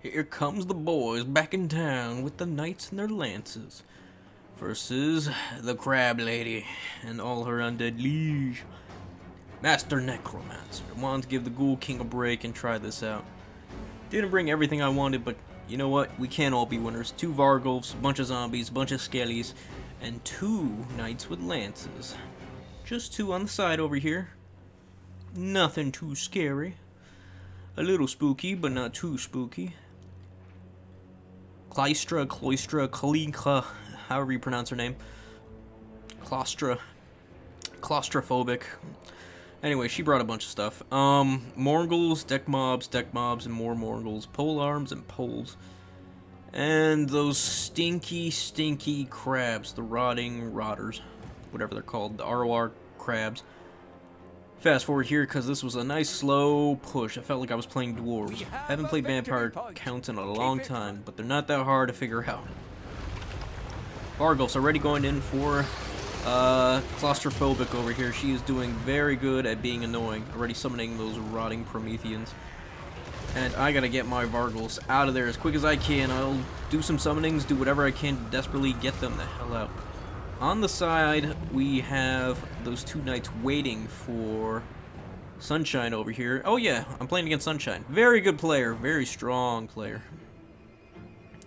Here comes the boys back in town with the knights and their lances. Versus the crab lady and all her undead liege. Master necromancer. Wanted to give the ghoul king a break and try this out. Didn't bring everything I wanted, but you know what? We can't all be winners. 2 Vargulfs, a bunch of zombies, a bunch of skellies, and 2 knights with lances. Just 2 on the side over here. Nothing too scary. A little spooky, but not too spooky. Cloistra, Kalinka, however you pronounce her name. Claustrophobic. Anyway, she brought a bunch of stuff. Morgles, deck mobs, and more Morgles. Pole arms and poles. And those stinky crabs. The rotting rotters. Whatever they're called. The ROR crabs. Fast forward here, because this was a nice slow push. I felt like I was playing dwarves. Haven't played vampire counts in a long time, but they're not that hard to figure out. Vargulf's already going in for claustrophobic over here. She is doing very good at being annoying. Already summoning those rotting Prometheans. And I gotta get my Vargulfs out of there as quick as I can. I'll do some summonings, do whatever I can to desperately get them the hell out. On the side, we have those 2 knights waiting for Sunshyne over here. Oh yeah, I'm playing against Sunshyne. Very good player, very strong player.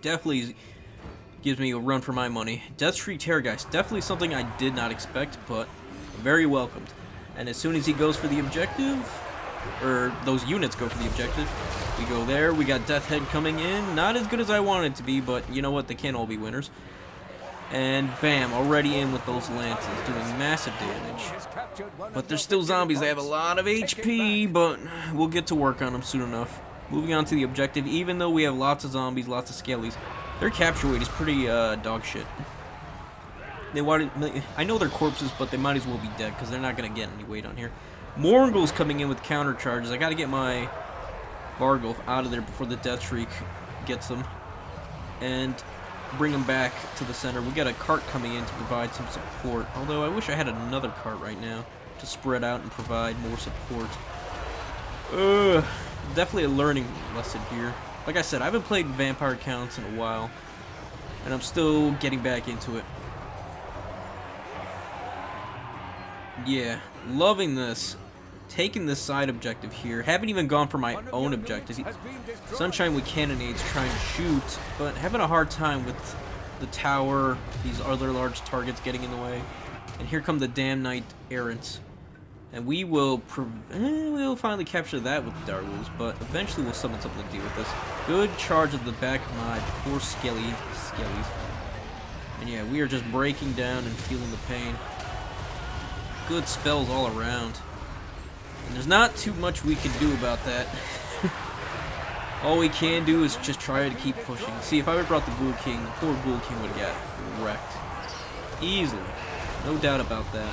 Definitely gives me a run for my money. Deathshriek Terrorgeist, definitely something I did not expect, but very welcomed. And as soon as he goes for the objective, or those units go for the objective, we go there. We got Deathhead coming in. Not as good as I wanted it to be, but you know what? They can't all be winners. And bam, already in with those lances, doing massive damage. But they're still zombies. They have a lot of HP, but we'll get to work on them soon enough. Moving on to the objective, even though we have lots of zombies, lots of skellies, their capture weight is pretty dog shit. I know they're corpses, but they might as well be dead, because they're not going to get any weight on here. Morgul's coming in with counter charges. I got to get my Vargulf out of there before the Deathshriek gets them. And bring them back to the center. We got a cart coming in to provide some support. Although I wish I had another cart right now to spread out and provide more support. Definitely a learning lesson here. Like I said, I haven't played vampire counts in a while, and I'm still getting back into it. Yeah, loving this. Taking this side objective here. Haven't even gone for my own objective. Sunshyne with cannonades trying to shoot, but having a hard time with the tower, these other large targets getting in the way. And here come the damn knight errants. And we will we'll finally capture that with the Darwolves, but eventually we'll summon something to deal with this. Good charge at the back of my poor skellies. And yeah, we are just breaking down and feeling the pain. Good spells all around. And there's not too much we can do about that. All we can do is just try to keep pushing. See, if I would have brought the Ghoul King, the poor Ghoul King would have got wrecked. Easily. No doubt about that.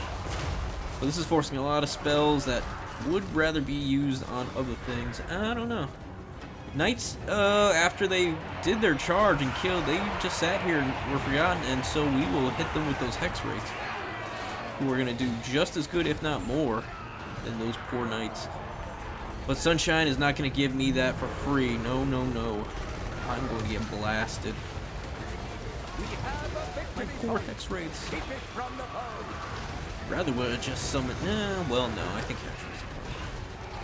But this is forcing a lot of spells that would rather be used on other things. I don't know. Knights, after they did their charge and killed, they just sat here and were forgotten, and so we will hit them with those Hex Rates, who are going to do just as good, if not more, than those poor knights. But Sunshyne is not going to give me that for free. No. I'm going to get blasted. My poor Hex Rates. Rather would have just summoned. Well, no, I think Hex Rates.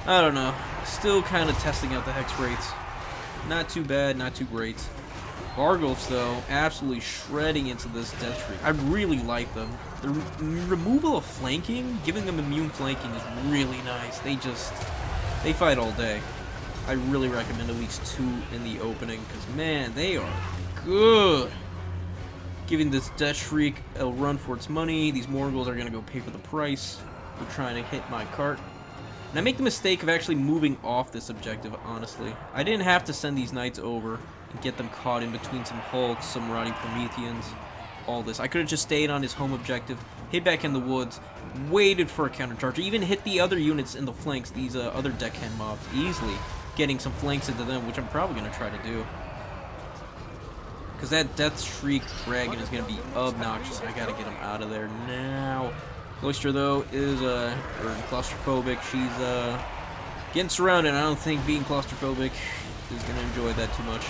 I don't know. Still kind of testing out the Hex Rates. Not too bad, not too great. Vargulfs, though, absolutely shredding into this Deathshriek. I really like them. The removal of flanking, giving them immune flanking is really nice. They fight all day. I really recommend at least 2 in the opening, because, man, they are good. Giving this Deathshriek a run for its money. These Morgul's are going to go pay for the price. We're trying to hit my cart. And I make the mistake of actually moving off this objective, honestly. I didn't have to send these knights over and get them caught in between some Hulks, some rotting Prometheans, all this. I could have just stayed on his home objective, hid back in the woods, waited for a countercharge, even hit the other units in the flanks, these other deckhand mobs, easily getting some flanks into them, which I'm probably going to try to do. Because that Deathshriek dragon is going to be obnoxious. I got to get him out of there now. Cloister, though, is claustrophobic. She's getting surrounded. I don't think being claustrophobic is going to enjoy that too much.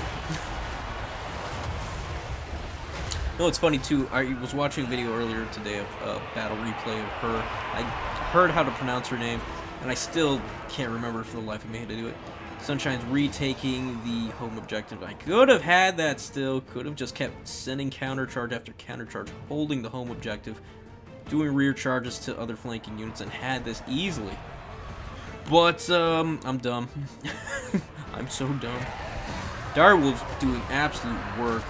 No, it's funny too. I was watching a video earlier today of a battle replay of her. I heard how to pronounce her name, and I still can't remember for the life of me how to do it. Sunshine's retaking the home objective. I could have had that still. Could have just kept sending countercharge after countercharge, holding the home objective, doing rear charges to other flanking units, and had this easily. But, I'm dumb. I'm so dumb. Direwolf's doing absolute work.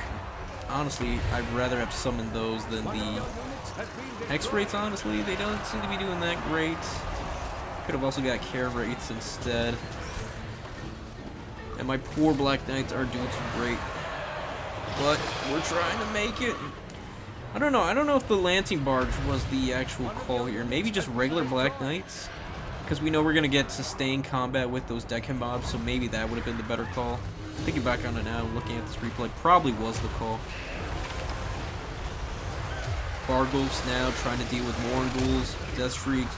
Honestly, I'd rather have summoned those than the Hex Wraiths, honestly. They don't seem to be doing that great. Could have also got Care Wraiths instead. And my poor Black Knights are doing some great. But we're trying to make it. I don't know. I don't know if the Lancing Barge was the actual call here. Maybe just regular Black Knights. Because we know we're going to get sustained combat with those Deckhand mobs, so maybe that would have been the better call. Thinking back on it now, looking at this replay, probably was the call. Vargulfs now trying to deal with Mournguls, Deathshrieks,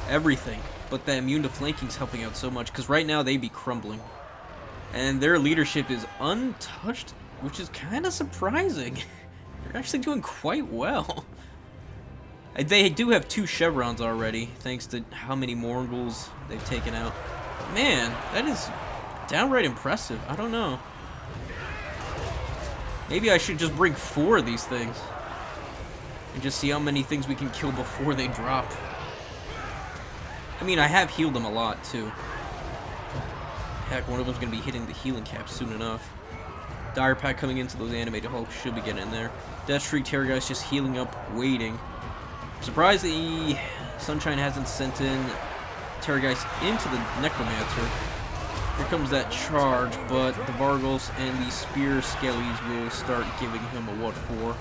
everything. But that immune to flanking's helping out so much, because right now they'd be crumbling. And their leadership is untouched, which is kind of surprising. They're actually doing quite well. They do have 2 chevrons already, thanks to how many Mournguls they've taken out. Man, that is downright impressive. I don't know. Maybe I should just bring 4 of these things. And just see how many things we can kill before they drop. I mean, I have healed them a lot, too. Heck, one of them's going to be hitting the healing cap soon enough. Dire Pack coming into those animated hulks should be getting in there. Deathshriek Terrorgeist just healing up, waiting. I'm surprised the Sunshine hasn't sent in Terrorgeist into the Necromancer. Here comes that charge, but the Vargulfs and the Spear Skellies will start giving him a what for.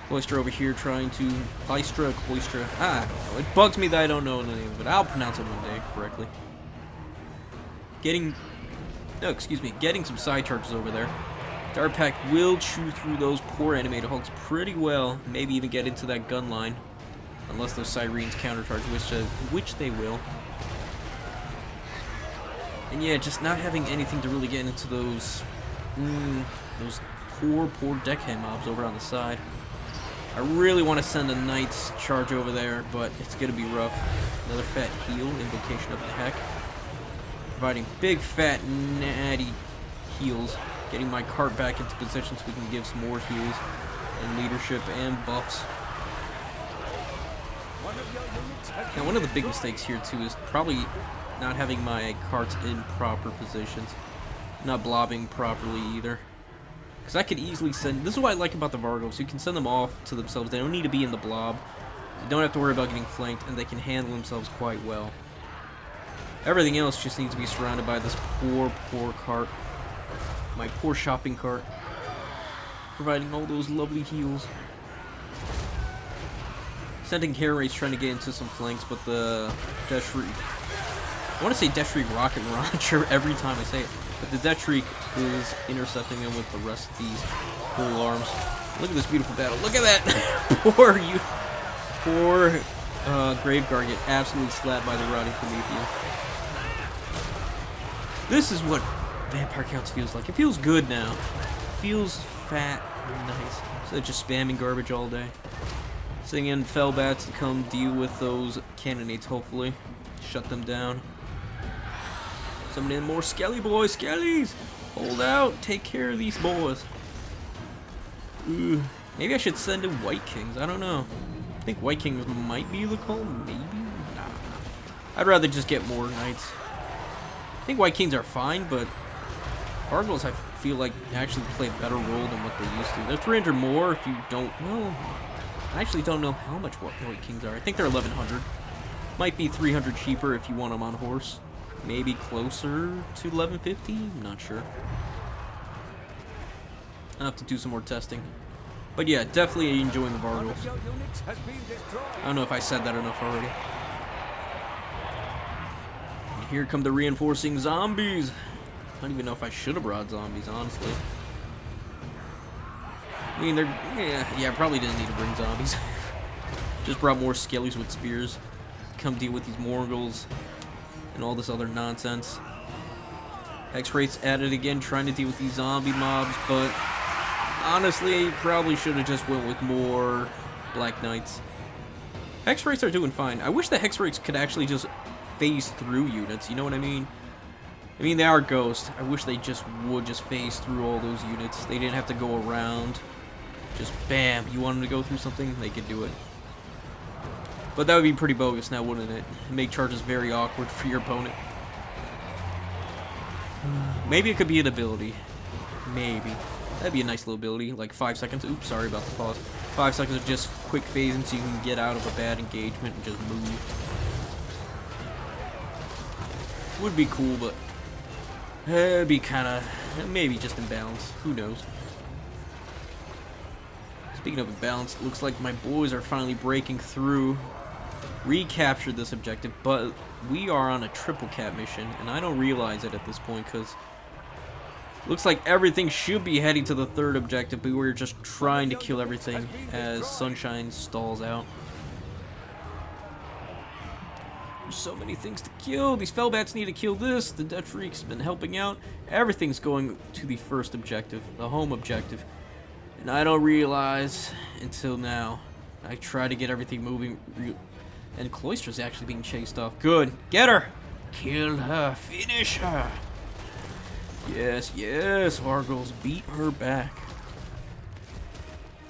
Cloister over here trying to... Cloistra. Ah, it bugs me that I don't know the name of it. I'll pronounce it one day correctly. Getting some side charges over there. Dire Pack will chew through those poor animated hulks pretty well. Maybe even get into that gun line. Unless those Syrenes countercharge, which they will. And yeah, just not having anything to really get into those poor Deckhand mobs over on the side. I really want to send a Knight's charge over there, but it's going to be rough. Another fat heal, Invocation of the Heck. Providing big, fat, natty heals. Getting my cart back into position so we can give some more heals and leadership and buffs. Now, one of the big mistakes here, too, is probably not having my carts in proper positions. Not blobbing properly, either. Because I could easily send... This is what I like about the Vargulfs. You can send them off to themselves. They don't need to be in the blob. You don't have to worry about getting flanked, and they can handle themselves quite well. Everything else just needs to be surrounded by this poor cart. My poor shopping cart. Providing all those lovely heals. Sending Care Wraiths trying to get into some flanks, but the Deathshriek... I want to say Deathshriek Rocket Launcher every time I say it, but the Deathshriek is intercepting them with the rest of these cool arms. Look at this beautiful battle. Look at that! Poor Graveguard get absolutely slapped by the Rotting Prometheus. This is what Vampire Counts feels like. It feels good now. It feels fat and nice. Instead of just spamming garbage all day. Sending in Fellbats to come deal with those cannonades, hopefully. Shut them down. Summoning in more Skelly boys. Skellies! Hold out. Take care of these boys. Ooh. Maybe I should send in White Kings. I don't know. I think White Kings might be the call. Maybe? Nah. I'd rather just get more Knights. I think White Kings are fine, but Vargulfs, I feel like, actually play a better role than what they used to. They're 300 more if you don't know. I actually don't know how much White Kings are. I think they're 1,100. Might be 300 cheaper if you want them on horse. Maybe closer to 1,150? I'm not sure. I'll have to do some more testing. But yeah, definitely enjoying the Vargulfs. I don't know if I said that enough already. And here come the reinforcing zombies. I don't even know if I should have brought zombies, honestly. I mean, I probably didn't need to bring zombies. Just brought more Skellies with spears. Come deal with these Mournguls and all this other nonsense. X-Ray's at it again, trying to deal with these zombie mobs, but honestly, probably should have just went with more Black Knights. Hex-Rays are doing fine. I wish the Hex-Rays could actually just phase through units, you know what I mean? I mean, they are ghosts. I wish they just would just phase through all those units. They didn't have to go around. Just bam, you want them to go through something? They could do it. But that would be pretty bogus now, wouldn't it? Make charges very awkward for your opponent. Maybe it could be an ability. Maybe. That'd be a nice little ability, like 5 seconds. Oops, sorry about the pause. 5 seconds of just quick phasing so you can get out of a bad engagement and just move. Would be cool, but it'd be kind of maybe just imbalanced. Who knows? Speaking of imbalance, it looks like my boys are finally breaking through. Recaptured this objective, but we are on a triple cap mission, and I don't realize it at this point because looks like everything should be heading to the third objective, but we're just trying to kill everything as Sunshine stalls out. There's so many things to kill. These Fellbats need to kill this. The Dutch Reek's been helping out. Everything's going to the first objective, the home objective. And I don't realize until now. I try to get everything moving. And Cloister's actually being chased off. Good. Get her. Kill her. Finish her. Yes, yes, Vargos, beat her back.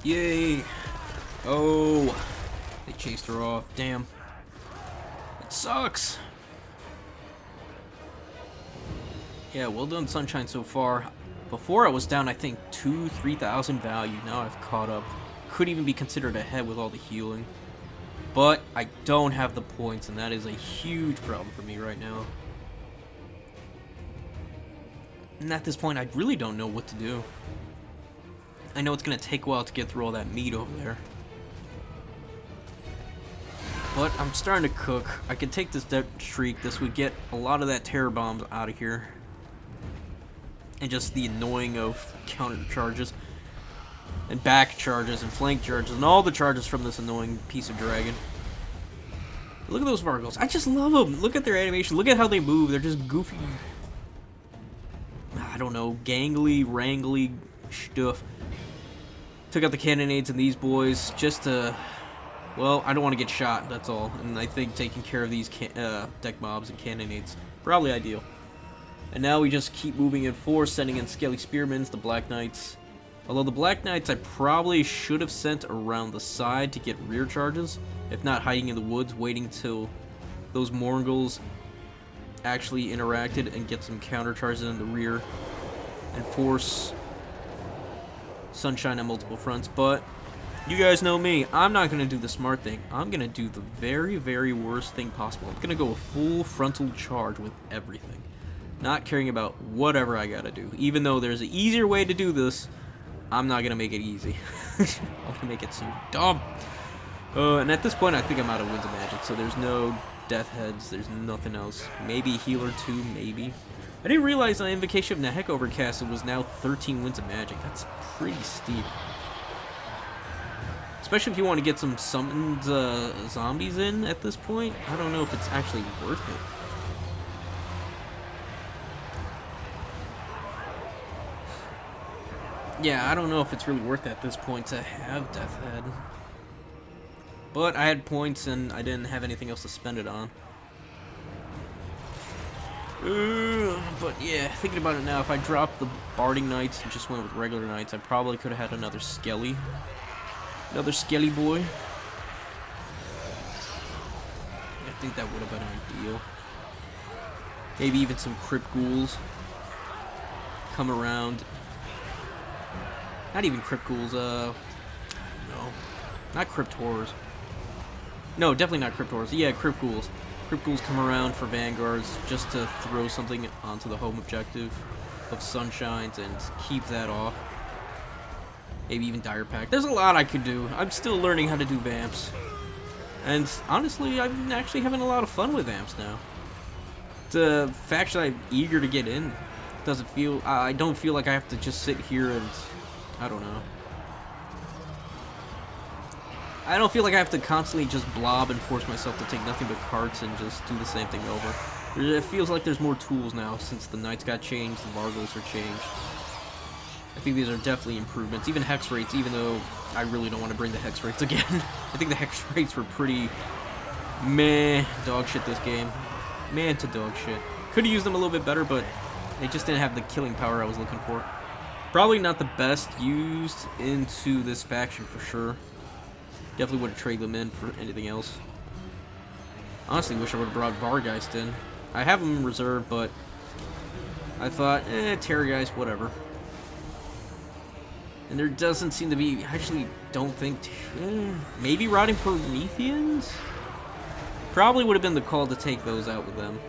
Yay. Oh. They chased her off. Damn. It sucks. Yeah, well done, Sunshine, so far. Before I was down, I think, 2,000-3,000 value. Now I've caught up. Could even be considered ahead with all the healing. But I don't have the points, and that is a huge problem for me right now. And at this point, I really don't know what to do. I know it's going to take a while to get through all that meat over there. But I'm starting to cook. I can take this death streak. This would get a lot of that terror bombs out of here. And just the annoying of counter charges. And back charges and flank charges. And all the charges from this annoying piece of dragon. Look at those Vargos. I just love them. Look at their animation. Look at how they move. They're just goofy. I don't know. Gangly, wrangly stuff. Took out the cannonades and these boys just to... Well, I don't want to get shot, that's all. And I think taking care of these deck mobs and cannonades probably ideal. And now we just keep moving in force, sending in Skelly Spearmans, the Black Knights. Although the Black Knights I probably should have sent around the side to get rear charges. If not, hiding in the woods, waiting till those Morgels actually interacted and get some counter charges in the rear. And force Sunshine on multiple fronts. But you guys know me. I'm not going to do the smart thing. I'm going to do the very, very worst thing possible. I'm going to go a full frontal charge with everything. Not caring about whatever I got to do. Even though there's an easier way to do this, I'm not going to make it easy. I'm going to make it so dumb. And at this point, I think I'm out of Winds of Magic. So there's no Death Heads. There's nothing else. Maybe Healer 2, maybe. I didn't realize on Invocation of Nahek Overcast it was now 13 Winds of Magic. That's pretty steep. Especially if you want to get some summoned zombies in at this point. I don't know if it's actually worth it. Yeah, I don't know if it's really worth it at this point to have Death Head. But I had points and I didn't have anything else to spend it on. But yeah, thinking about it now, if I dropped the Barding Knights and just went with regular Knights, I probably could have had another Skelly. Another Skelly boy. I think that would have been ideal. Maybe even some Crypt Ghouls come around. Not even Crypt Ghouls, no. Not Crypt Horrors. No, definitely not Crypt Horrors. Yeah, Crypt Ghouls. Crypt Ghouls come around for Vanguards just to throw something onto the home objective of Sunshines and keep that off. Maybe even Dire Pack. There's a lot I could do. I'm still learning how to do Vamps. And honestly, I'm actually having a lot of fun with Vamps now. The faction I'm eager to get in doesn't feel... I don't feel like I have to just sit here and... I don't know. I don't feel like I have to constantly just blob and force myself to take nothing but carts and just do the same thing over. It feels like there's more tools now since the Knights got changed, the Vargos are changed. I think these are definitely improvements. Even hex rates, even though I really don't want to bring the hex rates again. I think the hex rates were pretty meh dog shit this game. Man to dog shit. Could have used them a little bit better, but they just didn't have the killing power I was looking for. Probably not the best used into this faction for sure. Definitely would have traded them in for anything else. Honestly, wish I would have brought Vargeist in. I have them in reserve, but I thought, Terrorgeist, whatever. And there doesn't seem to be, I actually don't think, maybe Rotting Prometheans? Probably would have been the call to take those out with them.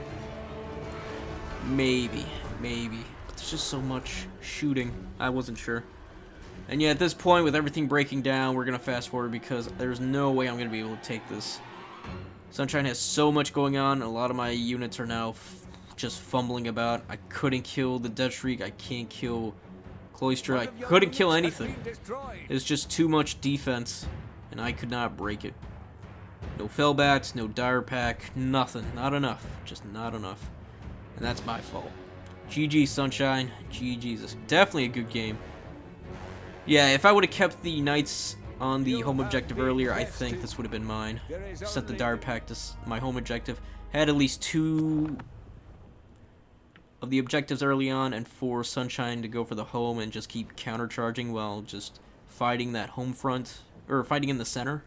Maybe. But there's just so much shooting, I wasn't sure. And yeah, at this point, with everything breaking down, we're going to fast forward because there's no way I'm going to be able to take this. Sunshine has so much going on, and a lot of my units are now just fumbling about. I couldn't kill the Deathshriek, I can't kill Cloister, I couldn't kill anything. It's just too much defense, and I could not break it. No Fellbats, no Dire Pack, nothing. Not enough. Just not enough. And that's my fault. GG, Sunshine. GG's. Definitely a good game. Yeah, if I would have kept the Knights on the home objective earlier, I think this would have been mine. Set the Dire Pack to my home objective. Had at least 2 of the objectives early on, and for Sunshine to go for the home and just keep countercharging while just fighting that home front, or fighting in the center.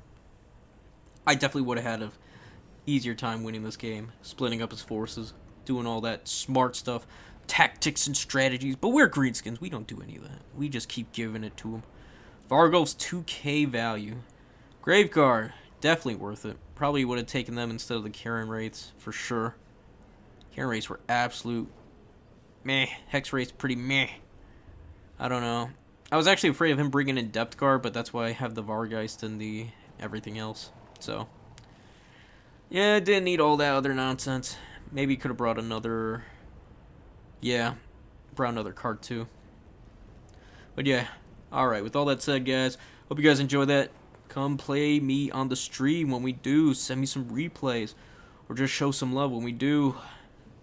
I definitely would have had an easier time winning this game, splitting up his forces, doing all that smart stuff, tactics and strategies, but we're greenskins, we don't do any of that. We just keep giving it to them. Vargolf's 2k value. Graveguard, definitely worth it. Probably would have taken them instead of the Karen rates, for sure. Karen rates were absolute meh. Hex rates pretty meh. I don't know. I was actually afraid of him bringing in Depth Guard, but that's why I have the Vargeist and the everything else. So, yeah, didn't need all that other nonsense. Maybe could have brought another, brought another card too. But yeah, alright, with all that said, guys, hope you guys enjoy that. Come play me on the stream when we do. Send me some replays, or just show some love when we do.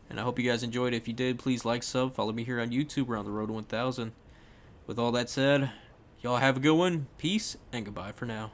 And I hope you guys enjoyed it. If you did, please like, sub, follow me here on YouTube. We're on the road to 1,000. With all that said, y'all have a good one. Peace, and goodbye for now.